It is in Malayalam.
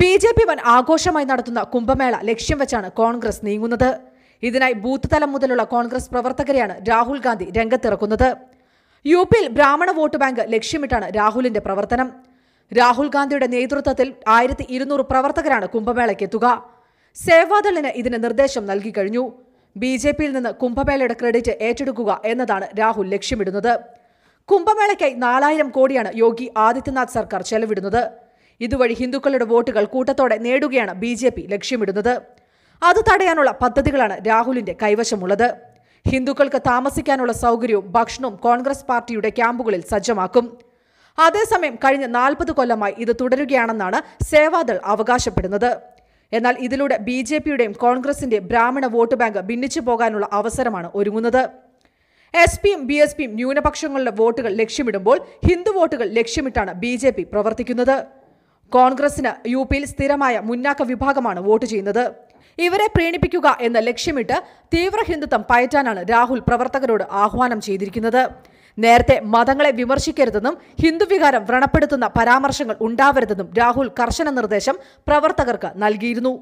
ബി.ജെ.പി വൻ ആഘോഷമായി നടത്തുന്ന കുംഭമേള ലക്ഷ്യം വെച്ചാണ് കോൺഗ്രസ് നീങ്ങുന്നത്. ഇതിനായി ബൂത്ത് തലം മുതലുള്ള കോൺഗ്രസ് പ്രവർത്തകരെയാണ് രാഹുൽ ഗാന്ധി രംഗത്തിറക്കുന്നത്. യു.പിയിൽ ബ്രാഹ്മണ വോട്ട് ബാങ്ക് ലക്ഷ്യമിട്ടാണ് രാഹുലിന്റെ പ്രവർത്തനം. രാഹുൽ ഗാന്ധിയുടെ നേതൃത്വത്തിൽ 1200 പ്രവർത്തകരാണ് കുംഭമേളയ്ക്കെത്തുക. സേവാദളിന് ഇതിന് നിർദ്ദേശം നൽകി കഴിഞ്ഞു. ബി.ജെ.പിയിൽ നിന്ന് കുംഭമേളയുടെ ക്രെഡിറ്റ് ഏറ്റെടുക്കുക എന്നതാണ് രാഹുൽ ലക്ഷ്യമിടുന്നത്. കുംഭമേളയ്ക്കായി 4000 കോടിയാണ് യോഗി ആദിത്യനാഥ് സർക്കാർ ചെലവിടുന്നത്. ഇതുവഴി ഹിന്ദുക്കളുടെ വോട്ടുകൾ കൂട്ടത്തോടെ നേടുകയാണ് ബി.ജെ.പി ലക്ഷ്യമിടുന്നത്. അത് തടയാനുള്ള പദ്ധതികളാണ് രാഹുലിന്റെ കൈവശമുള്ളത്. ഹിന്ദുക്കൾക്ക് താമസിക്കാനുള്ള സൗകര്യവും ഭക്ഷണവും കോൺഗ്രസ് പാർട്ടിയുടെ ക്യാമ്പുകളിൽ സജ്ജമാക്കും. അതേസമയം കഴിഞ്ഞ 40 കൊല്ലമായി ഇത് തുടരുകയാണെന്നാണ് സേവാദൾ അവകാശപ്പെടുന്നത്. എന്നാൽ ഇതിലൂടെ ബി.ജെ.പിയുടെയും കോൺഗ്രസിന്റെയും ബ്രാഹ്മണ വോട്ട് ബാങ്ക് ഭിന്നിച്ചു പോകാനുള്ള അവസരമാണ് ഒരുങ്ങുന്നത്. എസ്.പിയും ബി.എസ്.പിയും ന്യൂനപക്ഷങ്ങളുടെ വോട്ടുകൾ ലക്ഷ്യമിടുമ്പോൾ ഹിന്ദു വോട്ടുകൾ ലക്ഷ്യമിട്ടാണ് ബി.ജെ.പി പ്രവർത്തിക്കുന്നത്. കോൺഗ്രസിന് യു.പിയിൽ സ്ഥിരമായ മുന്നാക്ക വിഭാഗമാണ് വോട്ട് ചെയ്യുന്നത്. ഇവരെ പ്രീണിപ്പിക്കുക എന്ന ലക്ഷ്യമിട്ട് തീവ്ര ഹിന്ദുത്വം പയറ്റാനാണ് രാഹുൽ പ്രവർത്തകരോട് ആഹ്വാനം ചെയ്തിരിക്കുന്നത്. നേരത്തെ മതങ്ങളെ വിമർശിക്കരുതെന്നും ഹിന്ദുവികാരം വ്രണപ്പെടുത്തുന്ന പരാമർശങ്ങൾ ഉണ്ടാവരുതെന്നും രാഹുൽ കർശന നിർദ്ദേശം പ്രവർത്തകർക്ക് നൽകിയിരുന്നു.